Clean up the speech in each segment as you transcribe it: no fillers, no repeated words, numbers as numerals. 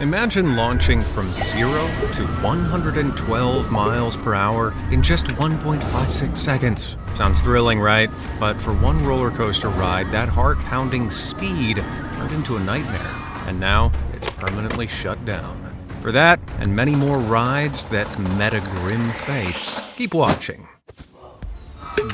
Imagine launching from 0 to 112 miles per hour in just 1.56 seconds. Sounds thrilling, right? But for one roller coaster ride, that heart-pounding speed turned into a nightmare, and now it's permanently shut down. For that, and many more rides that met a grim fate, keep watching.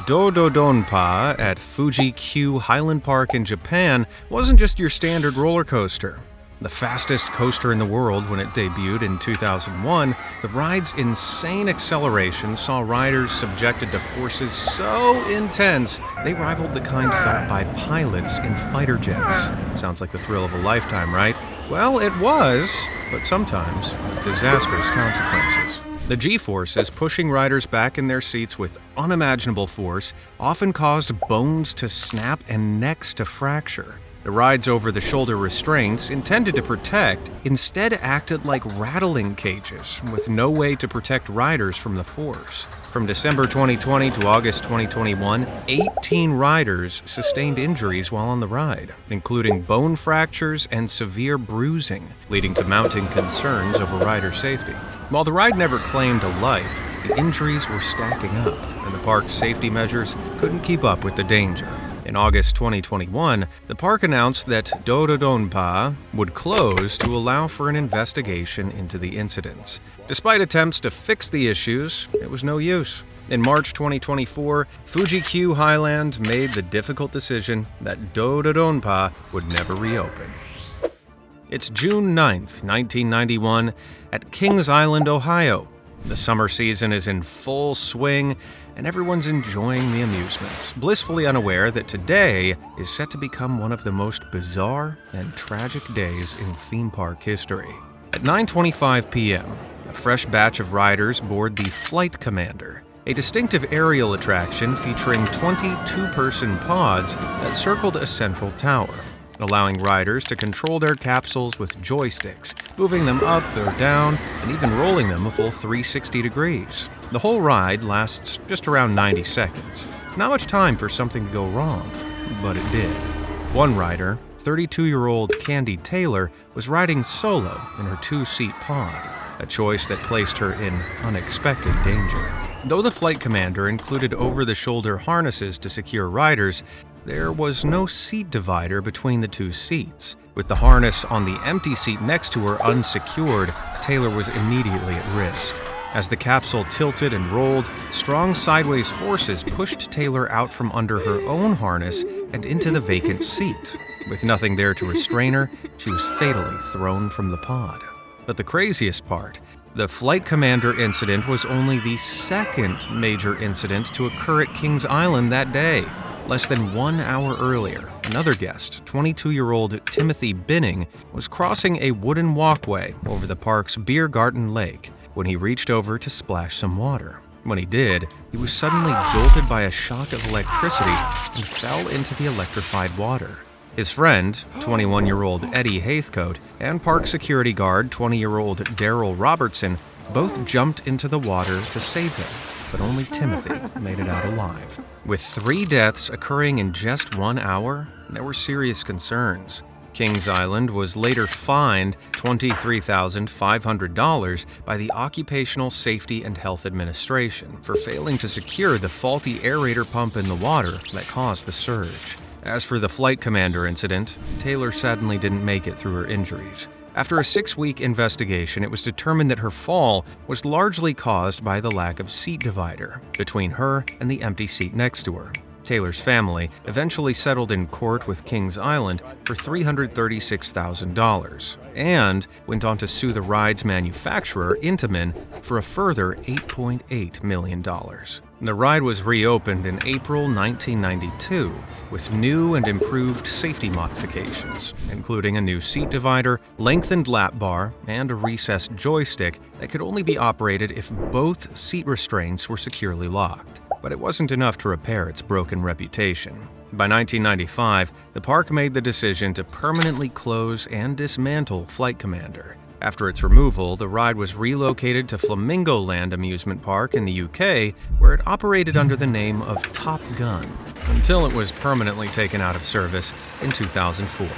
Dododonpa at Fuji-Q Highland Park in Japan wasn't just your standard roller coaster. The fastest coaster in the world when it debuted in 2001, the ride's insane acceleration saw riders subjected to forces so intense they rivaled the kind felt by pilots in fighter jets. Sounds like the thrill of a lifetime, right? Well, it was, but sometimes with disastrous consequences. The G-forces pushing riders back in their seats with unimaginable force often caused bones to snap and necks to fracture. The ride's over-the-shoulder restraints, intended to protect, instead acted like rattling cages, with no way to protect riders from the force. From December 2020 to August 2021, 18 riders sustained injuries while on the ride, including bone fractures and severe bruising, leading to mounting concerns over rider safety. While the ride never claimed a life, the injuries were stacking up, and the park's safety measures couldn't keep up with the danger. In August 2021, the park announced that Dododonpa would close to allow for an investigation into the incidents. Despite attempts to fix the issues, it was no use. In March 2024, Fuji-Q Highland made the difficult decision that Dododonpa would never reopen. It's June 9th, 1991, at Kings Island, Ohio. The summer season is in full swing, and everyone's enjoying the amusements, blissfully unaware that today is set to become one of the most bizarre and tragic days in theme park history. At 9:25 p.m., a fresh batch of riders board the Flight Commander, a distinctive aerial attraction featuring 22-person pods that circled a central tower, allowing riders to control their capsules with joysticks, moving them up or down, and even rolling them a full 360 degrees. The whole ride lasts just around 90 seconds. Not much time for something to go wrong, but it did. One rider, 32-year-old Candy Taylor, was riding solo in her 2-seat pod, a choice that placed her in unexpected danger. Though the Flight Commander included over-the-shoulder harnesses to secure riders, there was no seat divider between the two seats. With the harness on the empty seat next to her unsecured, Taylor was immediately at risk. As the capsule tilted and rolled, strong sideways forces pushed Taylor out from under her own harness and into the vacant seat. With nothing there to restrain her, she was fatally thrown from the pod. But the craziest part, the Flight Commander incident was only the second major incident to occur at Kings Island that day. Less than 1 hour earlier, another guest, 22-year-old Timothy Binning, was crossing a wooden walkway over the park's Beer Garden Lake when he reached over to splash some water. When he did, he was suddenly jolted by a shock of electricity and fell into the electrified water. His friend, 21-year-old Eddie Haithcote, and park security guard, 20-year-old Daryl Robertson, both jumped into the water to save him, but only Timothy made it out alive. With 3 deaths occurring in just 1 hour, there were serious concerns. Kings Island was later fined $23,500 by the Occupational Safety and Health Administration for failing to secure the faulty aerator pump in the water that caused the surge. As for the Flight Commander incident, Taylor suddenly didn't make it through her injuries. After a 6-week investigation, it was determined that her fall was largely caused by the lack of seat divider between her and the empty seat next to her. Taylor's family eventually settled in court with Kings Island for $336,000 and went on to sue the ride's manufacturer, Intamin, for a further $8.8 million. The ride was reopened in April 1992 with new and improved safety modifications, including a new seat divider, lengthened lap bar, and a recessed joystick that could only be operated if both seat restraints were securely locked. But it wasn't enough to repair its broken reputation. By 1995, the park made the decision to permanently close and dismantle Flight Commander. After its removal, the ride was relocated to Flamingo Land Amusement Park in the UK, where it operated under the name of Top Gun, until it was permanently taken out of service in 2004.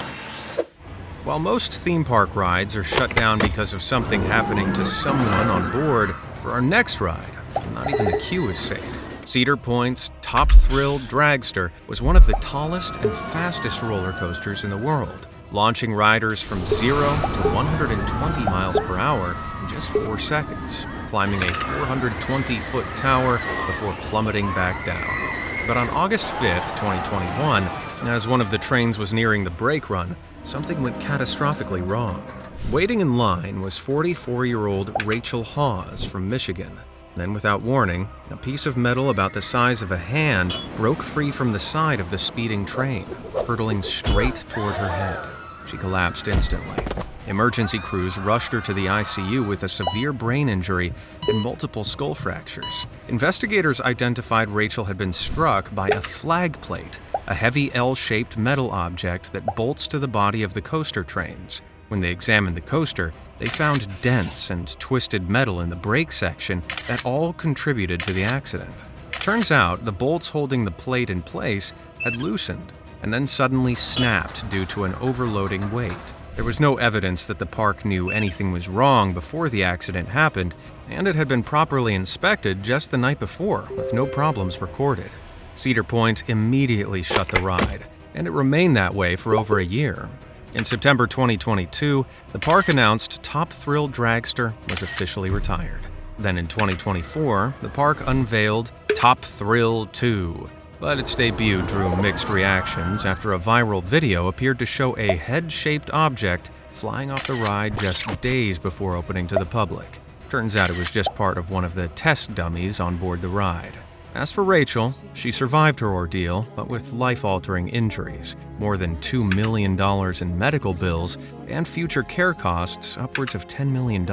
While most theme park rides are shut down because of something happening to someone on board, for our next ride, not even the queue is safe. Cedar Point's Top Thrill Dragster was one of the tallest and fastest roller coasters in the world, launching riders from 0 to 120 miles per hour in just 4 seconds, climbing a 420-foot tower before plummeting back down. But on August 5th, 2021, as one of the trains was nearing the brake run, something went catastrophically wrong. Waiting in line was 44-year-old Rachel Hawes from Michigan. Then, without warning, a piece of metal about the size of a hand broke free from the side of the speeding train, hurtling straight toward her head. She collapsed instantly. Emergency crews rushed her to the ICU with a severe brain injury and multiple skull fractures. Investigators identified Rachel had been struck by a flag plate, a heavy L-shaped metal object that bolts to the body of the coaster trains. When they examined the coaster, they found dents and twisted metal in the brake section that all contributed to the accident. Turns out the bolts holding the plate in place had loosened and then suddenly snapped due to an overloading weight. There was no evidence that the park knew anything was wrong before the accident happened, and it had been properly inspected just the night before, with no problems recorded. Cedar Point immediately shut the ride, and it remained that way for over a year. In September 2022, the park announced Top Thrill Dragster was officially retired. Then in 2024, the park unveiled Top Thrill 2, but its debut drew mixed reactions after a viral video appeared to show a head-shaped object flying off the ride just days before opening to the public. Turns out it was just part of one of the test dummies on board the ride. As for Rachel, she survived her ordeal, but with life-altering injuries, more than $2 million in medical bills, and future care costs upwards of $10 million.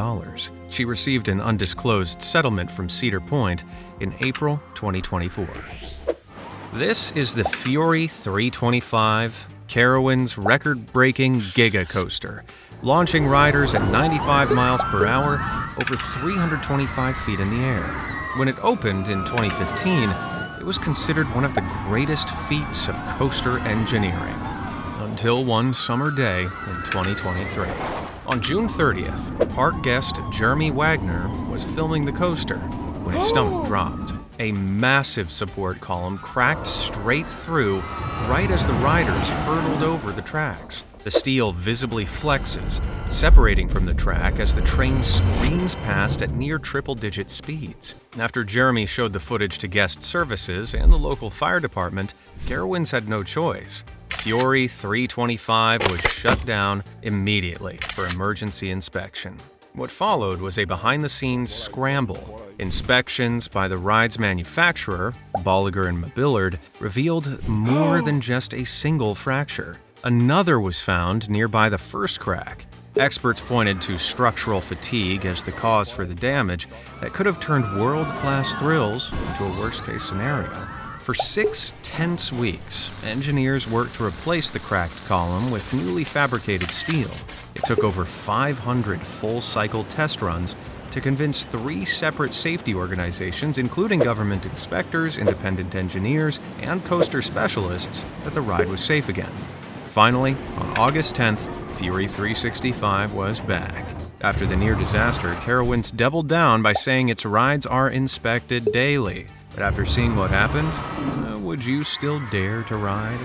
She received an undisclosed settlement from Cedar Point in April 2024. This is the Fury 325, Carowind's record-breaking Giga Coaster, launching riders at 95 miles per hour over 325 feet in the air. When it opened in 2015, it was considered one of the greatest feats of coaster engineering. Until one summer day in 2023. On June 30th, park guest Jeremy Wagner was filming the coaster when his stomach dropped. A massive support column cracked straight through right as the riders hurtled over the tracks. The steel visibly flexes, separating from the track as the train screams past at near triple-digit speeds. After Jeremy showed the footage to guest services and the local fire department, Carowinds had no choice. Fury 325 was shut down immediately for emergency inspection. What followed was a behind-the-scenes scramble. Inspections by the ride's manufacturer, Bolliger & Mabillard, revealed more than just a single fracture. Another was found nearby the first crack. Experts pointed to structural fatigue as the cause for the damage that could have turned world-class thrills into a worst-case scenario. For 6 tense weeks, engineers worked to replace the cracked column with newly fabricated steel. It took over 500 full-cycle test runs to convince 3 separate safety organizations, including government inspectors, independent engineers, and coaster specialists, that the ride was safe again. Finally, on August 10th, Fury 365 was back. After the near disaster, Carowinds doubled down by saying its rides are inspected daily. But after seeing what happened, would you still dare to ride?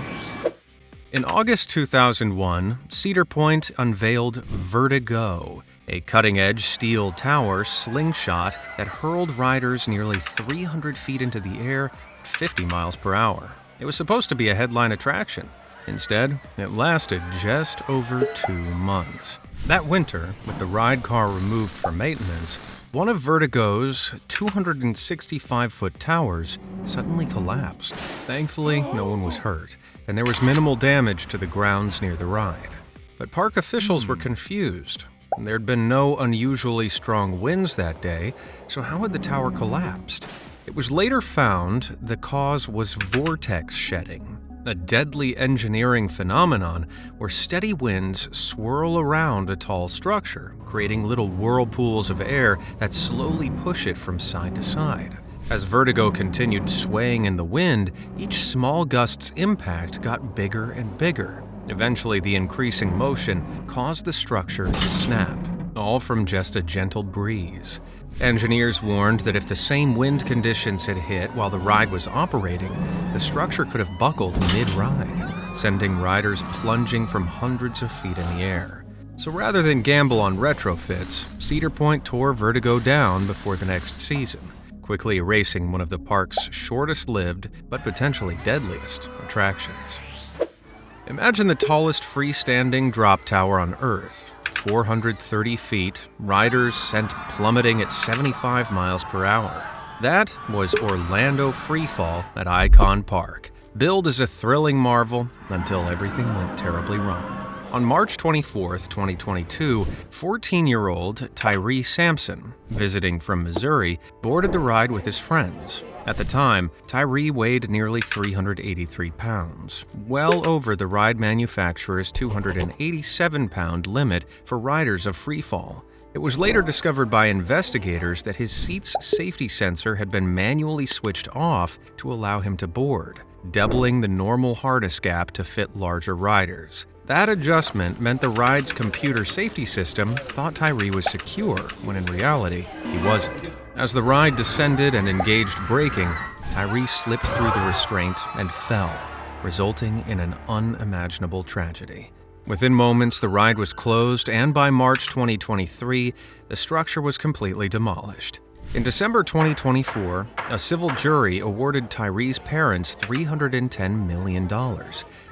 In August 2001, Cedar Point unveiled Vertigo, a cutting-edge steel tower slingshot that hurled riders nearly 300 feet into the air at 50 miles per hour. It was supposed to be a headline attraction. Instead, it lasted just over 2 months. That winter, with the ride car removed for maintenance, one of Vertigo's 265-foot towers suddenly collapsed. Thankfully, no one was hurt, and there was minimal damage to the grounds near the ride. But park officials were confused. There had been no unusually strong winds that day, so how had the tower collapsed? It was later found the cause was vortex shedding, a deadly engineering phenomenon where steady winds swirl around a tall structure, creating little whirlpools of air that slowly push it from side to side. As Vertigo continued swaying in the wind, each small gust's impact got bigger and bigger. Eventually, the increasing motion caused the structure to snap, all from just a gentle breeze. Engineers warned that if the same wind conditions had hit while the ride was operating, the structure could have buckled mid-ride, sending riders plunging from hundreds of feet in the air. So rather than gamble on retrofits, Cedar Point tore Vertigo down before the next season, quickly erasing one of the park's shortest-lived but potentially deadliest attractions. Imagine the tallest freestanding drop tower on Earth, 430 feet, riders sent plummeting at 75 miles per hour. That was Orlando Freefall at Icon Park, billed as a thrilling marvel until everything went terribly wrong. On March 24, 2022, 14-year-old Tyree Sampson, visiting from Missouri, boarded the ride with his friends. At the time, Tyree weighed nearly 383 pounds, well over the ride manufacturer's 287-pound limit for riders of freefall. It was later discovered by investigators that his seat's safety sensor had been manually switched off to allow him to board, doubling the normal harness gap to fit larger riders. That adjustment meant the ride's computer safety system thought Tyree was secure, when in reality, he wasn't. As the ride descended and engaged braking, Tyree slipped through the restraint and fell, resulting in an unimaginable tragedy. Within moments, the ride was closed, and by March 2023, the structure was completely demolished. In December 2024, a civil jury awarded Tyree's parents $310 million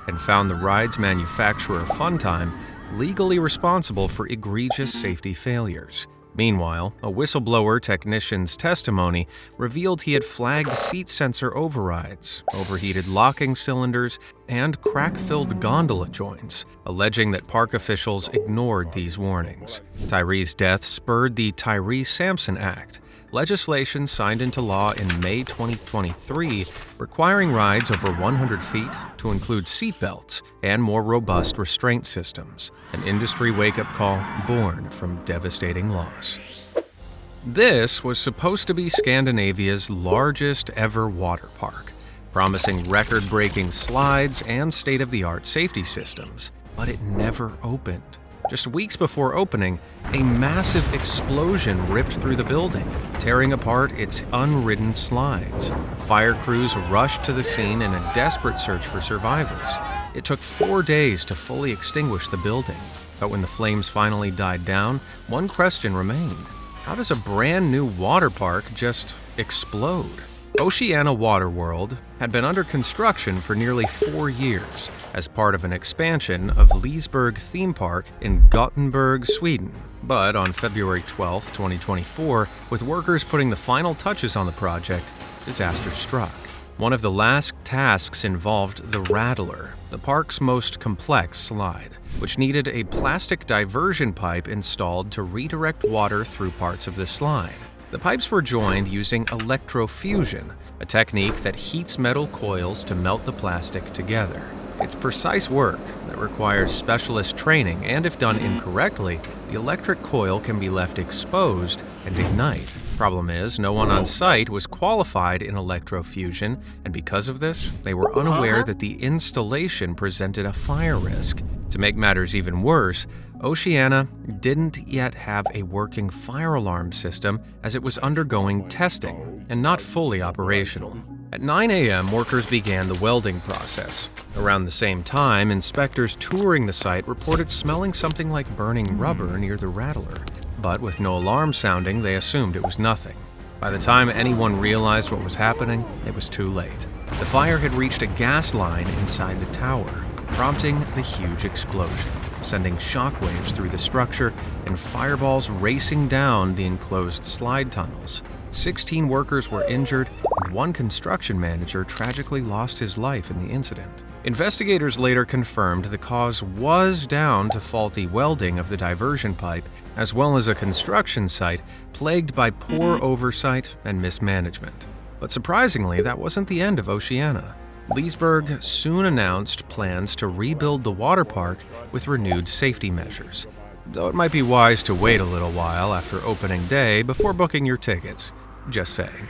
and found the ride's manufacturer, Funtime, legally responsible for egregious safety failures. Meanwhile, a whistleblower technician's testimony revealed he had flagged seat sensor overrides, overheated locking cylinders, and crack-filled gondola joints, alleging that park officials ignored these warnings. Tyree's death spurred the Tyree Sampson Act, legislation signed into law in May 2023 requiring rides over 100 feet to include seatbelts and more robust restraint systems, an industry wake-up call born from devastating loss. This was supposed to be Scandinavia's largest ever water park, promising record-breaking slides and state-of-the-art safety systems, but it never opened. Just weeks before opening, a massive explosion ripped through the building, tearing apart its unridden slides. Fire crews rushed to the scene in a desperate search for survivors. It took 4 days to fully extinguish the building, but when the flames finally died down, one question remained. How does a brand new water park just explode? Oceana Waterworld had been under construction for nearly 4 years as part of an expansion of Liseberg Theme Park in Gothenburg, Sweden. But on February 12, 2024, with workers putting the final touches on the project, disaster struck. One of the last tasks involved the Rattler, the park's most complex slide, which needed a plastic diversion pipe installed to redirect water through parts of the slide. The pipes were joined using electrofusion, a technique that heats metal coils to melt the plastic together. It's precise work that requires specialist training, and if done incorrectly, the electric coil can be left exposed and ignite. Problem is, no one on site was qualified in electrofusion, and because of this, they were unaware that the installation presented a fire risk. To make matters even worse, Oceana didn't yet have a working fire alarm system as it was undergoing testing and not fully operational. At 9 a.m., workers began the welding process. Around the same time, inspectors touring the site reported smelling something like burning rubber near the Rattler, but with no alarm sounding, they assumed it was nothing. By the time anyone realized what was happening, it was too late. The fire had reached a gas line inside the tower, prompting the huge explosion, sending shockwaves through the structure and fireballs racing down the enclosed slide tunnels. 16 workers were injured, and one construction manager tragically lost his life in the incident. Investigators later confirmed the cause was down to faulty welding of the diversion pipe, as well as a construction site plagued by poor oversight and mismanagement. But surprisingly, that wasn't the end of Oceana. Liseberg soon announced plans to rebuild the water park with renewed safety measures, though it might be wise to wait a little while after opening day before booking your tickets. Just saying.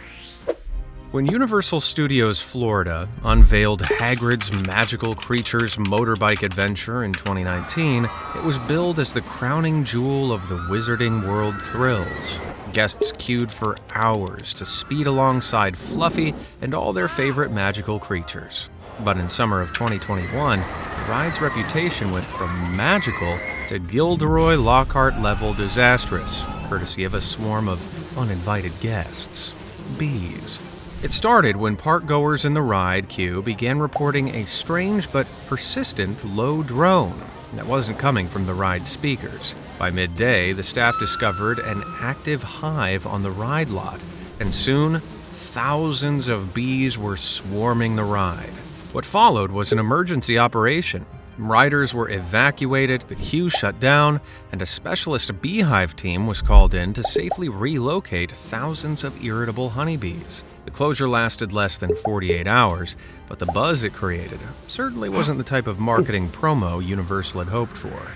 When Universal Studios Florida unveiled Hagrid's Magical Creatures Motorbike Adventure in 2019, it was billed as the crowning jewel of the Wizarding World thrills. Guests queued for hours to speed alongside Fluffy and all their favorite magical creatures. But in summer of 2021, the ride's reputation went from magical to Gilderoy Lockhart-level disastrous, courtesy of a swarm of uninvited guests. Bees. It started when park-goers in the ride queue began reporting a strange but persistent low drone that wasn't coming from the ride speakers. By midday, the staff discovered an active hive on the ride lot, and soon, thousands of bees were swarming the ride. What followed was an emergency operation. Riders were evacuated, the queue shut down, and a specialist beehive team was called in to safely relocate thousands of irritable honeybees. The closure lasted less than 48 hours, but the buzz it created certainly wasn't the type of marketing promo Universal had hoped for.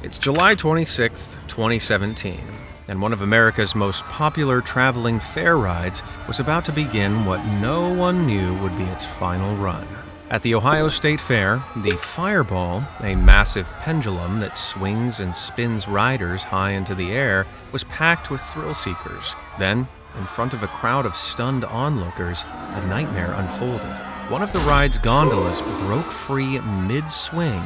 It's July 26, 2017, and one of America's most popular traveling fair rides was about to begin what no one knew would be its final run. At the Ohio State Fair, the Fireball, a massive pendulum that swings and spins riders high into the air, was packed with thrill seekers. Then, in front of a crowd of stunned onlookers, a nightmare unfolded. One of the ride's gondolas broke free mid-swing,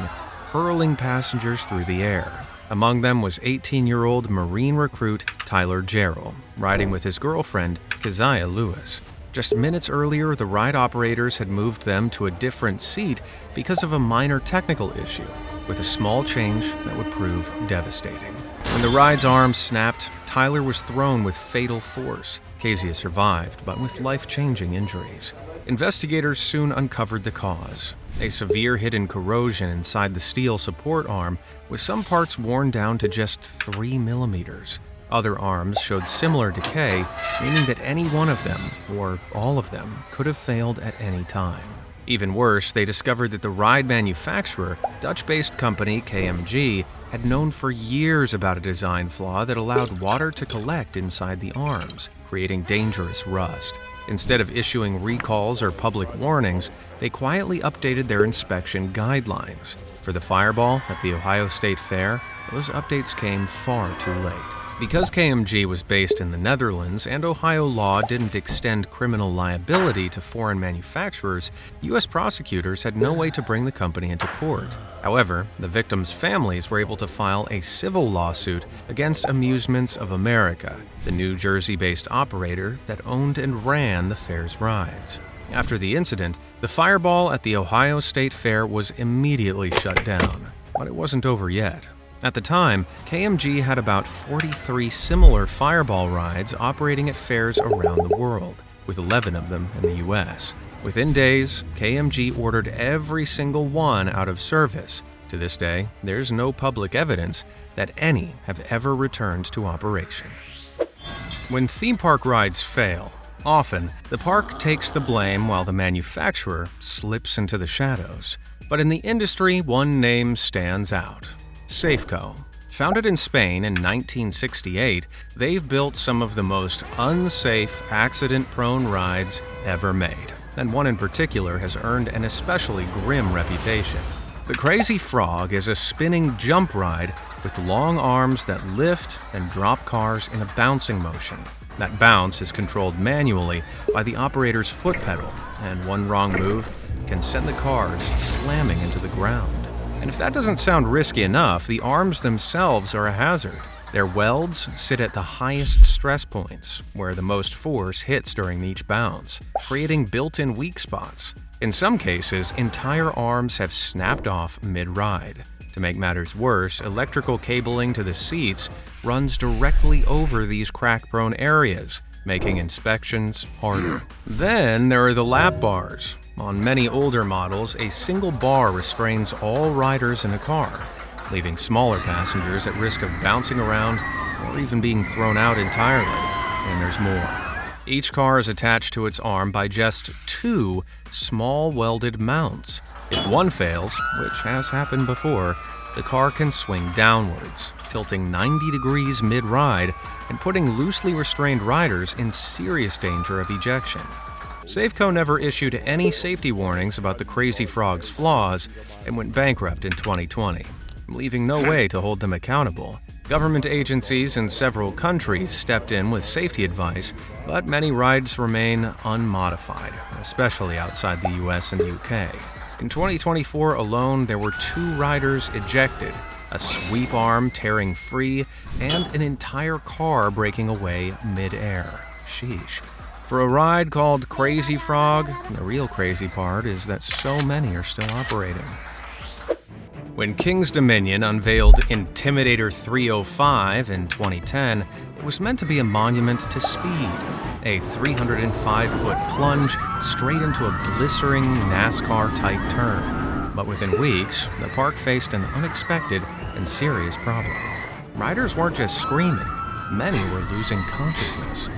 hurling passengers through the air. Among them was 18-year-old Marine recruit Tyler Jarrell, riding with his girlfriend, Keziah Lewis. Just minutes earlier, the ride operators had moved them to a different seat because of a minor technical issue, with a small change that would prove devastating. When the ride's arms snapped, Tyler was thrown with fatal force. Keziah survived, but with life-changing injuries. Investigators soon uncovered the cause: a severe hidden corrosion inside the steel support arm, with some parts worn down to just 3 millimeters. Other arms showed similar decay, meaning that any one of them, or all of them, could have failed at any time. Even worse, they discovered that the ride manufacturer, Dutch-based company KMG, had known for years about a design flaw that allowed water to collect inside the arms, creating dangerous rust. Instead of issuing recalls or public warnings, they quietly updated their inspection guidelines. For the Fireball at the Ohio State Fair, those updates came far too late. Because KMG was based in the Netherlands and Ohio law didn't extend criminal liability to foreign manufacturers, U.S. prosecutors had no way to bring the company into court. However, the victims' families were able to file a civil lawsuit against Amusements of America, the New Jersey-based operator that owned and ran the fair's rides. After the incident, the Fireball at the Ohio State Fair was immediately shut down. But it wasn't over yet. At the time, KMG had about 43 similar Fireball rides operating at fairs around the world, with 11 of them in the US. Within days, KMG ordered every single one out of service. To this day, there's no public evidence that any have ever returned to operation. When theme park rides fail, often the park takes the blame while the manufacturer slips into the shadows. But in the industry, one name stands out: Safeco. Founded in Spain in 1968, they've built some of the most unsafe, accident-prone rides ever made, and one in particular has earned an especially grim reputation. The Crazy Frog is a spinning jump ride with long arms that lift and drop cars in a bouncing motion. That bounce is controlled manually by the operator's foot pedal, and one wrong move can send the cars slamming into the ground. And if that doesn't sound risky enough, the arms themselves are a hazard. Their welds sit at the highest stress points, where the most force hits during each bounce, creating built-in weak spots. In some cases, entire arms have snapped off mid-ride. To make matters worse, electrical cabling to the seats runs directly over these crack-prone areas, making inspections harder. Then there are the lap bars. On many older models, a single bar restrains all riders in a car, leaving smaller passengers at risk of bouncing around or even being thrown out entirely. And there's more. Each car is attached to its arm by just 2 small welded mounts. If one fails, which has happened before, the car can swing downwards, tilting 90 degrees mid-ride and putting loosely restrained riders in serious danger of ejection. Safeco never issued any safety warnings about the Crazy Frog's flaws and went bankrupt in 2020, leaving no way to hold them accountable. Government agencies in several countries stepped in with safety advice, but many rides remain unmodified, especially outside the US and UK. In 2024 alone, there were 2 riders ejected, a sweep arm tearing free, and an entire car breaking away mid-air. Sheesh. For a ride called Crazy Frog, the real crazy part is that so many are still operating. When King's Dominion unveiled Intimidator 305 in 2010, it was meant to be a monument to speed, a 305-foot plunge straight into a blistering NASCAR-type turn. But within weeks, the park faced an unexpected and serious problem. Riders weren't just screaming, many were losing consciousness.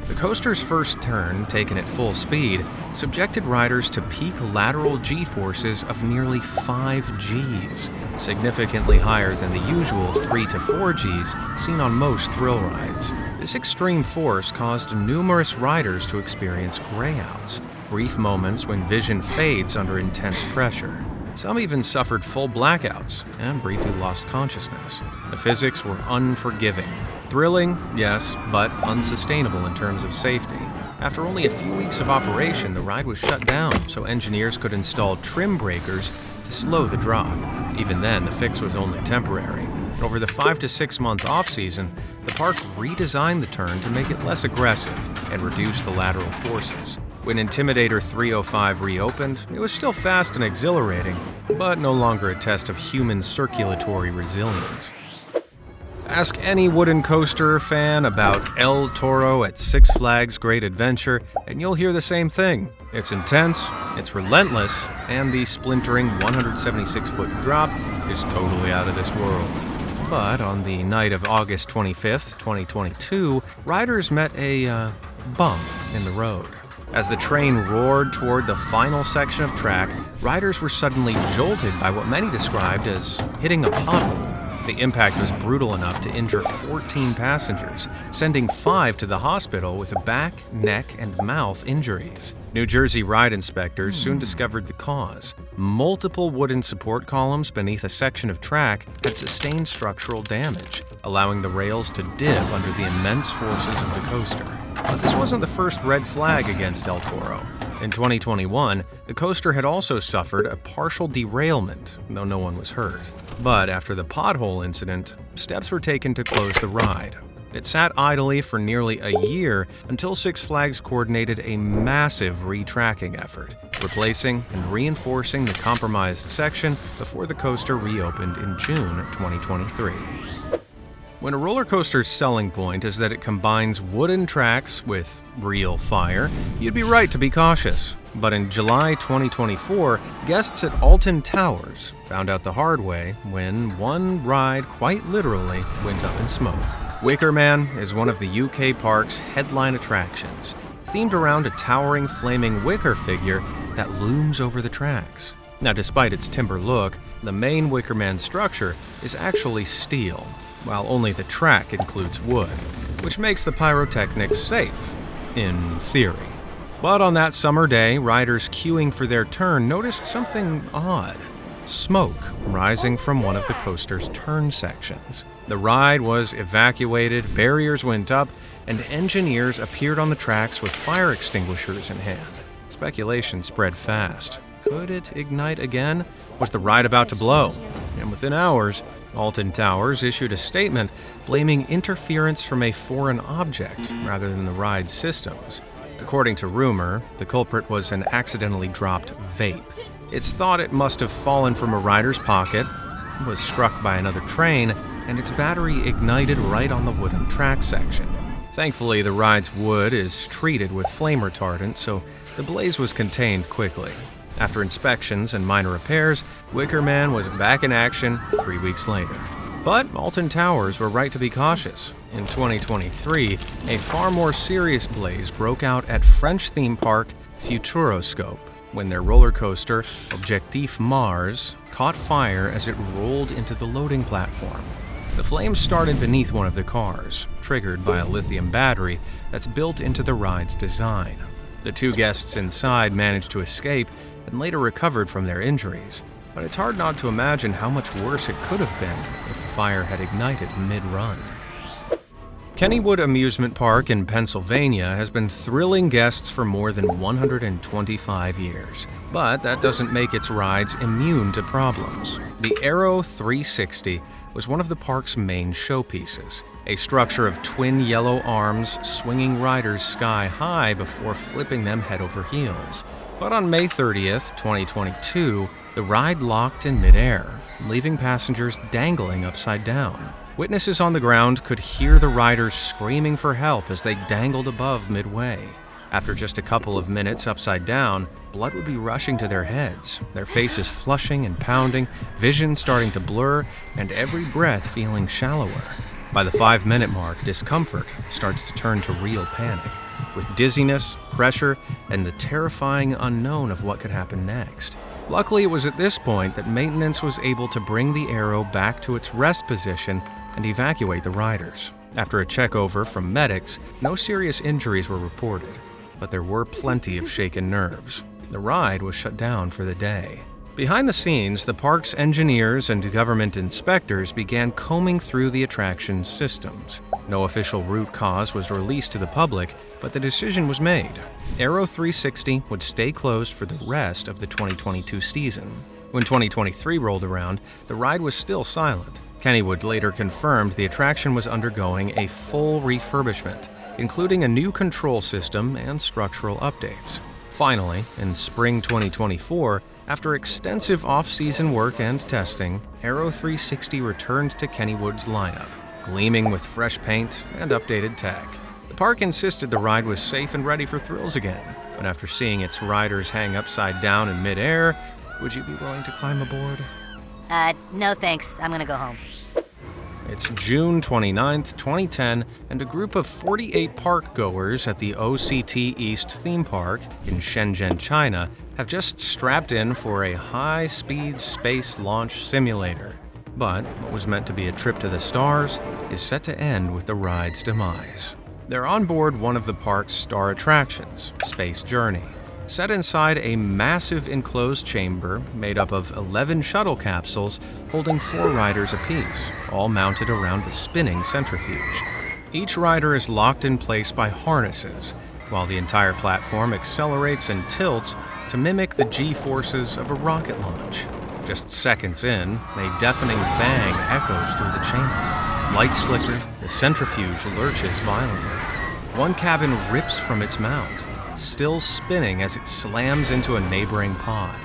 The coaster's first turn, taken at full speed, subjected riders to peak lateral G-forces of nearly 5 Gs, significantly higher than the usual 3 to 4 Gs seen on most thrill rides. This extreme force caused numerous riders to experience grayouts, brief moments when vision fades under intense pressure. Some even suffered full blackouts and briefly lost consciousness. The physics were unforgiving. Thrilling, yes, but unsustainable in terms of safety. After only a few weeks of operation, the ride was shut down so engineers could install trim breakers to slow the drop. Even then, the fix was only temporary. Over the 5 to 6 month off-season, the park redesigned the turn to make it less aggressive and reduce the lateral forces. When Intimidator 305 reopened, it was still fast and exhilarating, but no longer a test of human circulatory resilience. Ask any wooden coaster fan about El Toro at Six Flags Great Adventure, and you'll hear the same thing. It's intense, it's relentless, and the splintering 176-foot drop is totally out of this world. But on the night of August 25th, 2022, riders met a bump in the road. As the train roared toward the final section of track, riders were suddenly jolted by what many described as hitting a pothole. The impact was brutal enough to injure 14 passengers, sending 5 to the hospital with back, neck, and mouth injuries. New Jersey ride inspectors soon discovered the cause. Multiple wooden support columns beneath a section of track had sustained structural damage, allowing the rails to dip under the immense forces of the coaster. But this wasn't the first red flag against El Toro. In 2021, the coaster had also suffered a partial derailment, though no one was hurt. But after the pothole incident, steps were taken to close the ride. It sat idly for nearly a year until Six Flags coordinated a massive retracking effort, replacing and reinforcing the compromised section before the coaster reopened in June 2023. When a roller coaster's selling point is that it combines wooden tracks with real fire, you'd be right to be cautious. But in July 2024, guests at Alton Towers found out the hard way when one ride quite literally went up in smoke. Wicker Man is one of the UK park's headline attractions, themed around a towering flaming wicker figure that looms over the tracks. Now, despite its timber look, the main Wicker Man structure is actually steel, while only the track includes wood, which makes the pyrotechnics safe, in theory. But on that summer day, riders queuing for their turn noticed something odd: smoke rising from one of the coaster's turn sections. The ride was evacuated, barriers went up, and engineers appeared on the tracks with fire extinguishers in hand. Speculation spread fast. Could it ignite again? Was the ride about to blow? And within hours, Alton Towers issued a statement blaming interference from a foreign object rather than the ride's systems. According to rumor, the culprit was an accidentally dropped vape. It's thought it must have fallen from a rider's pocket, was struck by another train, and its battery ignited right on the wooden track section. Thankfully, the ride's wood is treated with flame retardant, so the blaze was contained quickly. After inspections and minor repairs, Wicker Man was back in action 3 weeks later. But Alton Towers were right to be cautious. In 2023, a far more serious blaze broke out at French theme park Futuroscope when their roller coaster, Objectif Mars, caught fire as it rolled into the loading platform. The flames started beneath one of the cars, triggered by a lithium battery that's built into the ride's design. The two guests inside managed to escape and later recovered from their injuries, but it's hard not to imagine how much worse it could have been if the fire had ignited mid-run. Kennywood Amusement Park in Pennsylvania has been thrilling guests for more than 125 years, but that doesn't make its rides immune to problems. The Aero 360 was one of the park's main showpieces, a structure of twin yellow arms swinging riders sky high before flipping them head over heels. But on May 30th, 2022, the ride locked in midair, leaving passengers dangling upside down. Witnesses on the ground could hear the riders screaming for help as they dangled above midway. After just a couple of minutes upside down, blood would be rushing to their heads, their faces flushing and pounding, vision starting to blur, and every breath feeling shallower. By the 5-minute mark, discomfort starts to turn to real panic, with dizziness, pressure, and the terrifying unknown of what could happen next. Luckily, it was at this point that maintenance was able to bring the Aero back to its rest position and evacuate the riders. After a checkover from medics, no serious injuries were reported, but there were plenty of shaken nerves. The ride was shut down for the day. Behind the scenes, the park's engineers and government inspectors began combing through the attraction's systems. No official root cause was released to the public, but the decision was made. Aero 360 would stay closed for the rest of the 2022 season. When 2023 rolled around, the ride was still silent. Kennywood later confirmed the attraction was undergoing a full refurbishment, including a new control system and structural updates. Finally, in spring 2024, after extensive off-season work and testing, Aero 360 returned to Kennywood's lineup, gleaming with fresh paint and updated tech. The park insisted the ride was safe and ready for thrills again, but after seeing its riders hang upside down in midair, would you be willing to climb aboard? No thanks. I'm gonna go home. It's June 29, 2010, and a group of 48 park goers at the OCT East theme park in Shenzhen, China, have just strapped in for a high-speed space launch simulator. But what was meant to be a trip to the stars is set to end with the ride's demise. They're on board one of the park's star attractions, Space Journey. Set inside a massive enclosed chamber made up of 11 shuttle capsules holding 4 riders apiece, all mounted around a spinning centrifuge. Each rider is locked in place by harnesses, while the entire platform accelerates and tilts to mimic the G-forces of a rocket launch. Just seconds in, a deafening bang echoes through the chamber. Lights flicker, the centrifuge lurches violently. One cabin rips from its mount, still spinning as it slams into a neighboring pod.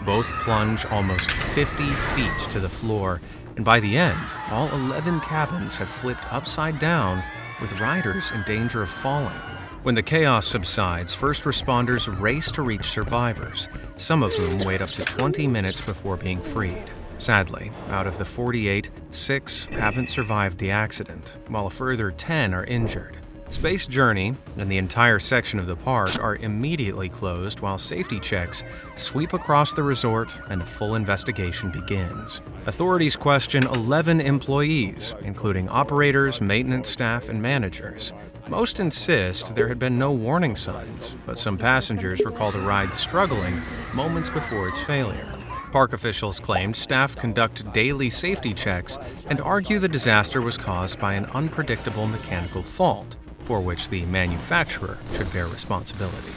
Both plunge almost 50 feet to the floor, and by the end, all 11 cabins have flipped upside down, with riders in danger of falling. When the chaos subsides, first responders race to reach survivors, some of whom wait up to 20 minutes before being freed. Sadly, out of the 48, 6 haven't survived the accident, while a further 10 are injured. Space Journey and the entire section of the park are immediately closed while safety checks sweep across the resort and a full investigation begins. Authorities question 11 employees, including operators, maintenance staff, and managers. Most insist there had been no warning signs, but some passengers recall the ride struggling moments before its failure. Park officials claimed staff conduct daily safety checks and argue the disaster was caused by an unpredictable mechanical fault, for which the manufacturer should bear responsibility.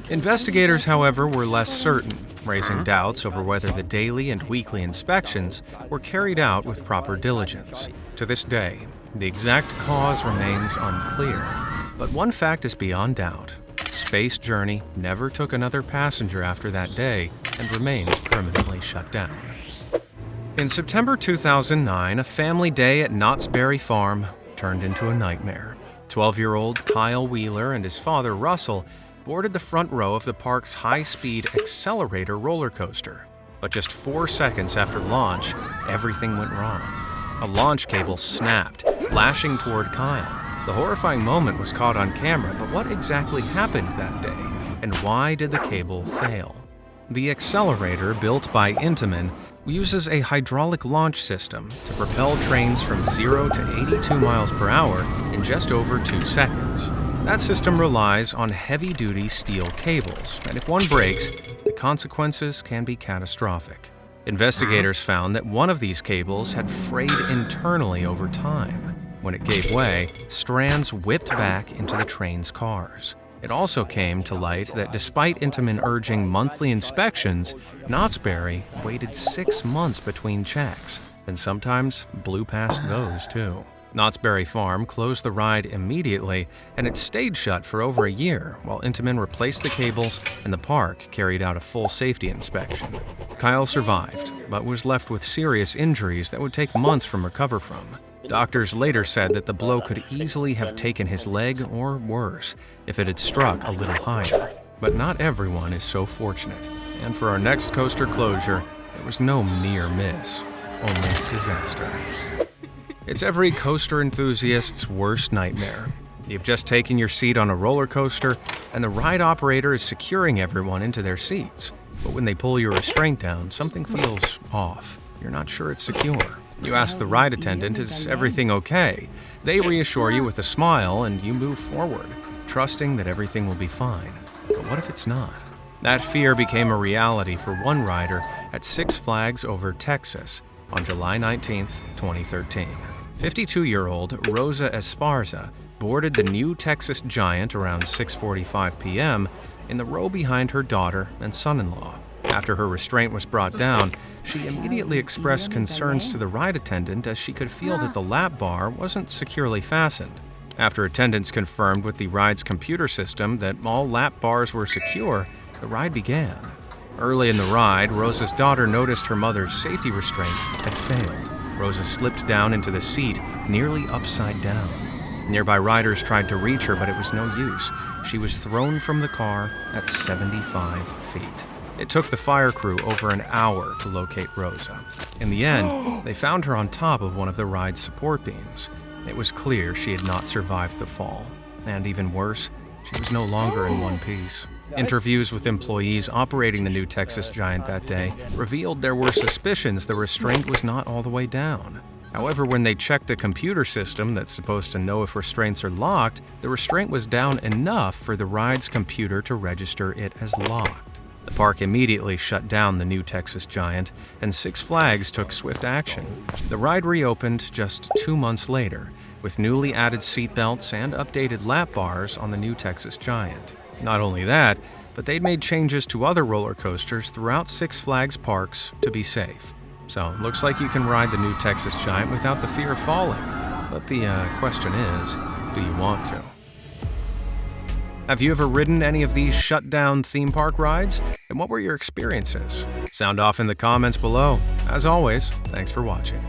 Investigators, however, were less certain, raising doubts over whether the daily and weekly inspections were carried out with proper diligence. To this day, the exact cause remains unclear, but one fact is beyond doubt. Space Journey never took another passenger after that day and remains permanently shut down. In September 2009, a family day at Knott's Berry Farm turned into a nightmare. 12-year-old Kyle Wheeler and his father, Russell, boarded the front row of the park's high-speed accelerator roller coaster. But just 4 seconds after launch, everything went wrong. A launch cable snapped, lashing toward Kyle. The horrifying moment was caught on camera, but what exactly happened that day, and why did the cable fail? The accelerator, built by Intamin, uses a hydraulic launch system to propel trains from 0 to 82 miles per hour in just over 2 seconds. That system relies on heavy-duty steel cables, and if one breaks, the consequences can be catastrophic. Investigators found that one of these cables had frayed internally over time. When it gave way, strands whipped back into the train's cars. It also came to light that despite Intamin urging monthly inspections, Knott's Berry waited 6 months between checks, and sometimes blew past those too. Knott's Berry Farm closed the ride immediately, and it stayed shut for over a year while Intamin replaced the cables and the park carried out a full safety inspection. Kyle survived, but was left with serious injuries that would take months to recover from. Doctors later said that the blow could easily have taken his leg or worse if it had struck a little higher. But not everyone is so fortunate, and for our next coaster closure, there was no near miss, only disaster. It's every coaster enthusiast's worst nightmare. You've just taken your seat on a roller coaster, and the ride operator is securing everyone into their seats. But when they pull your restraint down, something feels off. You're not sure it's secure. You ask the ride attendant, is everything okay? They reassure you with a smile, and you move forward, trusting that everything will be fine. But what if it's not? That fear became a reality for one rider at Six Flags Over Texas on July 19, 2013. 52-year-old Rosa Esparza boarded the new Texas Giant around 6:45 p.m. in the row behind her daughter and son-in-law. After her restraint was brought down, she immediately expressed concerns to the ride attendant as she could feel that the lap bar wasn't securely fastened. After attendants confirmed with the ride's computer system that all lap bars were secure, the ride began. Early in the ride, Rosa's daughter noticed her mother's safety restraint had failed. Rosa slipped down into the seat, nearly upside down. Nearby riders tried to reach her, but it was no use. She was thrown from the car at 75 feet. It took the fire crew over an hour to locate Rosa. In the end, they found her on top of one of the ride's support beams. It was clear she had not survived the fall. And even worse, she was no longer in one piece. Interviews with employees operating the new Texas Giant that day revealed there were suspicions the restraint was not all the way down. However, when they checked the computer system that's supposed to know if restraints are locked, the restraint was down enough for the ride's computer to register it as locked. The park immediately shut down the new Texas Giant, and Six Flags took swift action. The ride reopened just 2 months later, with newly added seatbelts and updated lap bars on the new Texas Giant. Not only that, but they'd made changes to other roller coasters throughout Six Flags parks to be safe. So, looks like you can ride the new Texas Giant without the fear of falling. But the question is, do you want to? Have you ever ridden any of these shut-down theme park rides? And what were your experiences? Sound off in the comments below. As always, thanks for watching.